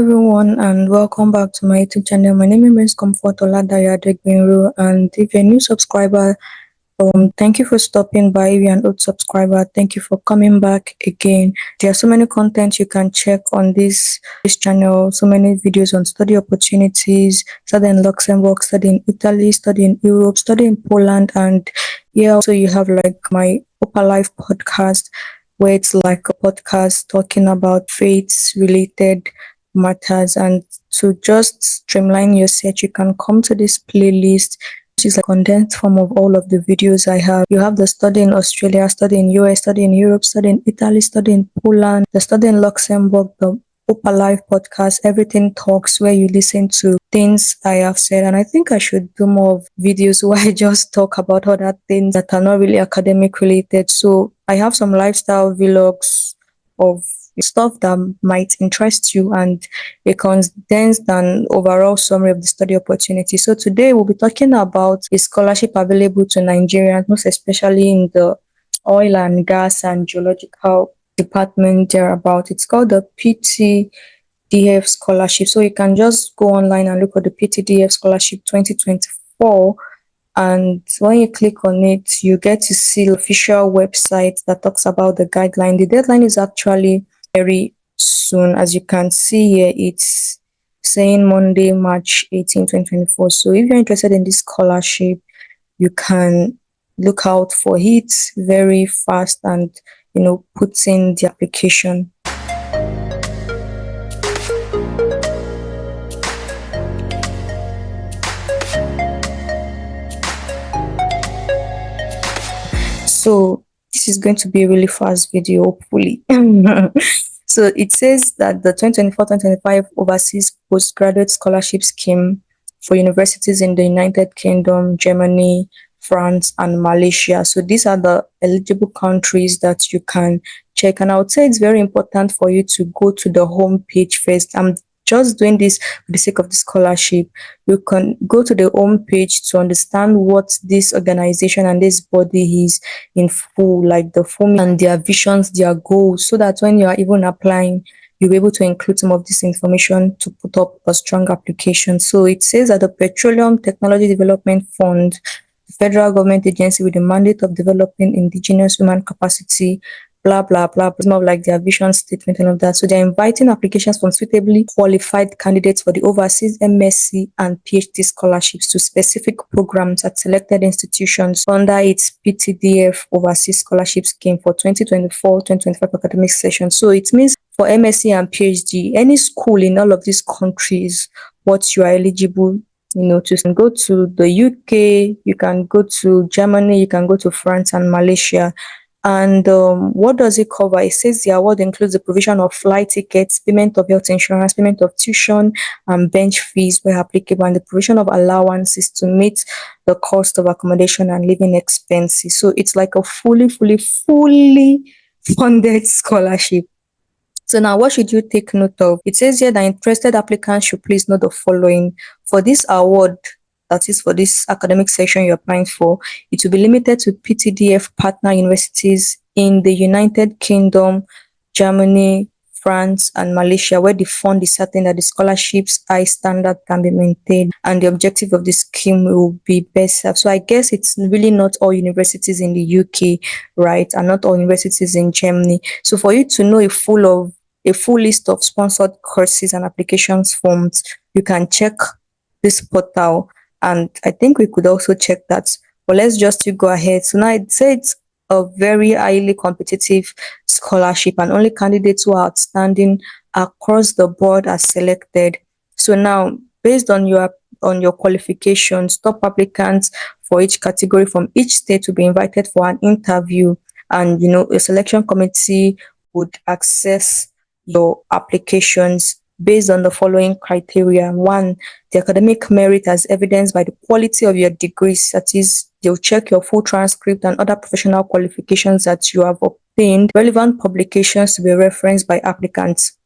everyone, and welcome back to my YouTube channel. My name is Comfort Oladaya Adegbenro, and if you're a new subscriber, thank you for stopping by. If you're an old subscriber, thank you for coming back again. There are so many content you can check on this channel. So many videos on study opportunities, study in Luxembourg, study in Italy, study in Europe, study in Poland, and yeah, also you have like my Upper Life podcast, where it's like a podcast talking about faith related matters. And to just streamline your search, you can come to this playlist, which is a condensed form of all of the videos I have. You have the study in Australia, study in US, study in Europe, study in Italy, study in Poland, the study in Luxembourg, the Upper Life podcast, Everything Talks, where you listen to things I have said. And I think I should do more of videos where I just talk about other things that are not really academic related. So I have some lifestyle vlogs of stuff that might interest you, and a condensed and overall summary of the study opportunity. So today we'll be talking about a scholarship available to Nigerians, most especially in the oil and gas and geological department thereabout. It's called the PTDF scholarship. So you can just go online and look at the PTDF scholarship 2024. And when you click on it, you get to see the official website that talks about the guideline. The deadline is actually very soon. As you can see here, it's saying Monday, March 18, 2024. So if you're interested in this scholarship, you can look out for it very fast and, put in the application. So this is going to be a really fast video, hopefully. So it says that the 2024-2025 Overseas Postgraduate Scholarship Scheme for universities in the United Kingdom, Germany, France, and Malaysia. So these are the eligible countries that you can check. And I would say it's very important for you to go to the home page first. I'm just doing this for the sake of the scholarship. You can go to the home page to understand what this organization and this body is in full, like the full and their visions, their goals, so that when you are even applying, you'll be able to include some of this information to put up a strong application. So it says that the Petroleum Technology Development Fund, the federal government agency with the mandate of developing indigenous human capacity, blah blah blah, it's more like their vision statement and all of that. So they're inviting applications from suitably qualified candidates for the overseas MSc and PhD scholarships to specific programs at selected institutions under its PTDF overseas scholarship scheme for 2024-2025 academic session. So it means for MSc and PhD, any school in all of these countries, what you are eligible to go to the UK, you can go to Germany, you can go to France and Malaysia. And what does it cover? It says the award includes the provision of flight tickets, payment of health insurance, payment of tuition and bench fees where applicable, and the provision of allowances to meet the cost of accommodation and living expenses. So it's like a fully funded scholarship. So now what should you take note of? It says here that interested applicants should please note the following. For this award, that is for this academic session you're applying for, it will be limited to PTDF partner universities in the United Kingdom, Germany, France, and Malaysia, where the fund is certain that the scholarship's high standard can be maintained and the objective of the scheme will be best served. So I guess it's really not all universities in the UK, right, and not all universities in Germany. So for you to know a full list of sponsored courses and applications forms, you can check this portal. And I think we could also check that. But let's just go ahead. So now I'd say it's a very highly competitive scholarship, and only candidates who are outstanding across the board are selected. So now, based on your qualifications, top applicants for each category from each state will be invited for an interview, and a selection committee would assess your applications based on the following criteria. 1, the academic merit as evidenced by the quality of your degrees. That is, they'll check your full transcript and other professional qualifications that you have obtained. Relevant publications to be referenced by applicants.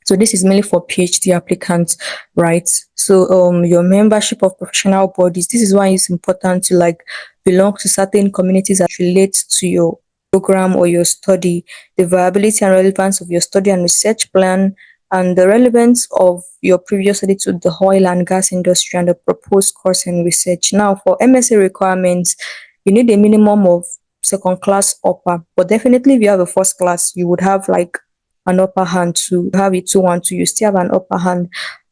So this is mainly for PhD applicants, right? So your membership of professional bodies. This is why it's important to belong to certain communities that relate to your program or your study. The viability and relevance of your study and research plan, and the relevance of your previous study to the oil and gas industry and the proposed course and research. Now, for MSc requirements, you need a minimum of second class upper, but definitely if you have a first class, you would have like an upper hand too. You have a 212, you still have an upper hand.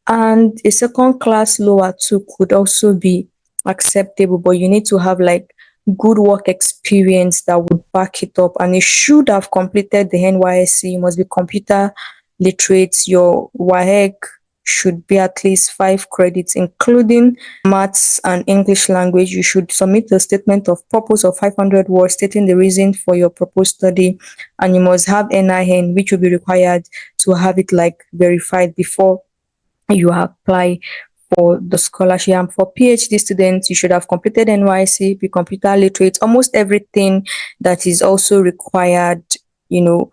And a second class lower too could also be acceptable, but you need to have like good work experience that would back it up. And you should have completed the NYSC. You must be computer literate. Your WAEC should be at least 5 credits, including maths and English language. You should submit a statement of purpose of 500 words stating the reason for your proposed study, and you must have NIN, which will be required to have it like verified before you apply for the scholarship. And for PhD students, you should have completed NYC, be computer literate, almost everything that is also required, you know,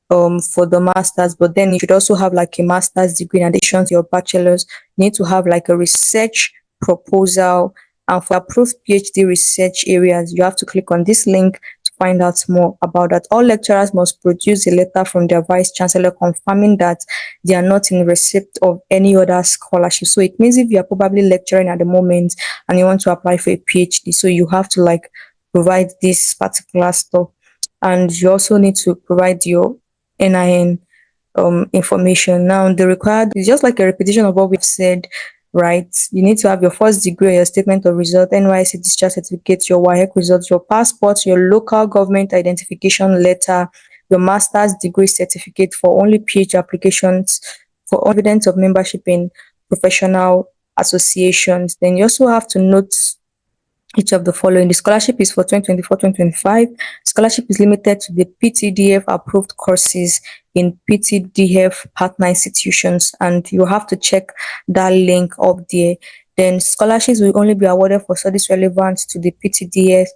for the masters. But then you should also have like a master's degree in addition to your bachelor's. You need to have like a research proposal. And for approved PhD research areas, you have to click on this link to find out more about that. All lecturers must produce a letter from their vice chancellor confirming that they are not in receipt of any other scholarship. So it means if you are probably lecturing at the moment and you want to apply for a PhD, so you have to like provide this particular stuff. And you also need to provide your NIN information. Now, the required is just like a repetition of what we've said, right? You need to have your first degree, your statement of result, NYC discharge certificate, your WAEC results, your passport, your local government identification letter, your master's degree certificate for only PhD applications, for evidence of membership in professional associations. Then you also have to note each of the following. The scholarship is for 2024-2025. Scholarship is limited to the PTDF approved courses in PTDF partner institutions, and you have to check that link up there. Then scholarships will only be awarded for studies relevant to the PTDF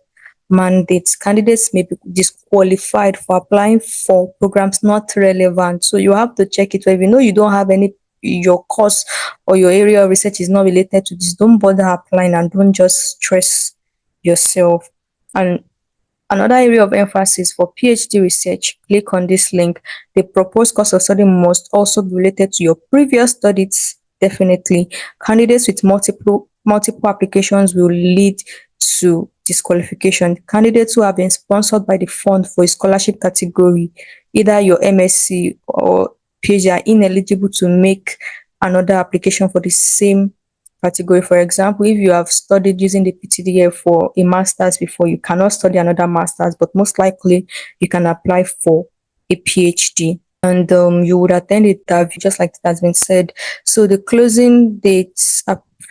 mandates. Candidates may be disqualified for applying for programs not relevant. So you have to check it. So if you know you don't have any, your course or your area of research is not related to this, don't bother applying and don't just stress yourself. And another area of emphasis for PhD research, click on this link. The proposed course of study must also be related to your previous studies. Definitely, candidates with multiple applications will lead to disqualification. Candidates who have been sponsored by the fund for a scholarship category, either your MSc or PhD, are ineligible to make another application for the same category. For example, if you have studied using the PTDF for a master's before, you cannot study another master's, but most likely you can apply for a PhD. And you would attend it just like it has been said. So the closing dates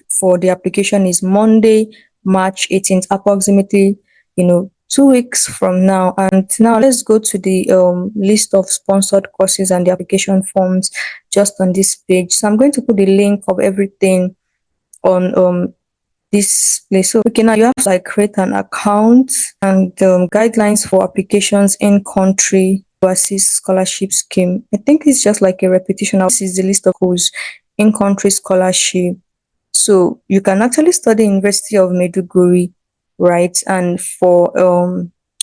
for the application is Monday, March 18th, approximately, 2 weeks from now. And now let's go to the list of sponsored courses and the application forms just on this page. So I'm going to put the link of everything on this place. So okay, now you have to like create an account, and guidelines for applications in country overseas scholarship scheme. I think it's just like a repetition. This is the list of schools in country scholarship. So you can actually study University of Maiduguri, right? And for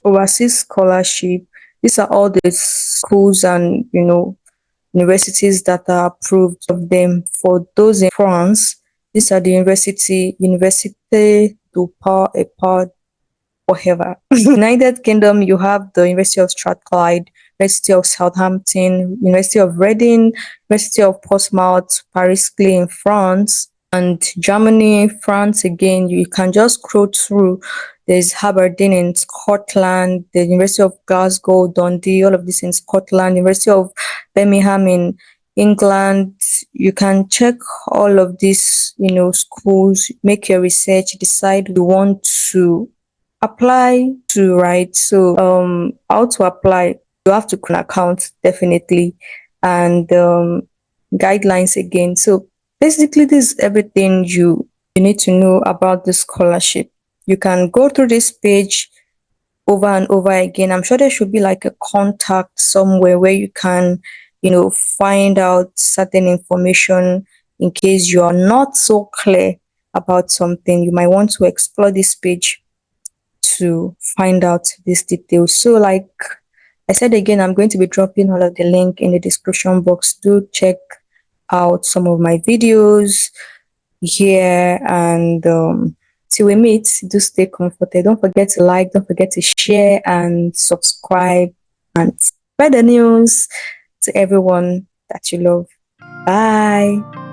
overseas scholarship, these are all the schools and universities that are approved of them. For those in France, these are the Université du Port et Port, whatever. United Kingdom, you have the University of Strathclyde, University of Southampton, University of Reading, University of Portsmouth, Paris-Clé in France, and Germany, France again. You can just scroll through. There's Aberdeen in Scotland, the University of Glasgow, Dundee, all of this in Scotland, University of Birmingham in England. You can check all of these, schools, make your research, decide you want to apply to, right? So how to apply, you have to create an account, definitely, and guidelines again. So basically this is everything you need to know about the scholarship. You can go through this page over and over again. I'm sure there should be like a contact somewhere where you can find out certain information in case you are not so clear about something. You might want to explore this page to find out these details. So like I said again, I'm going to be dropping all of the link in the description box. Do check out some of my videos here. And till we meet, do stay comforted. Don't forget to like, don't forget to share and subscribe and spread the news to everyone that you love. Bye.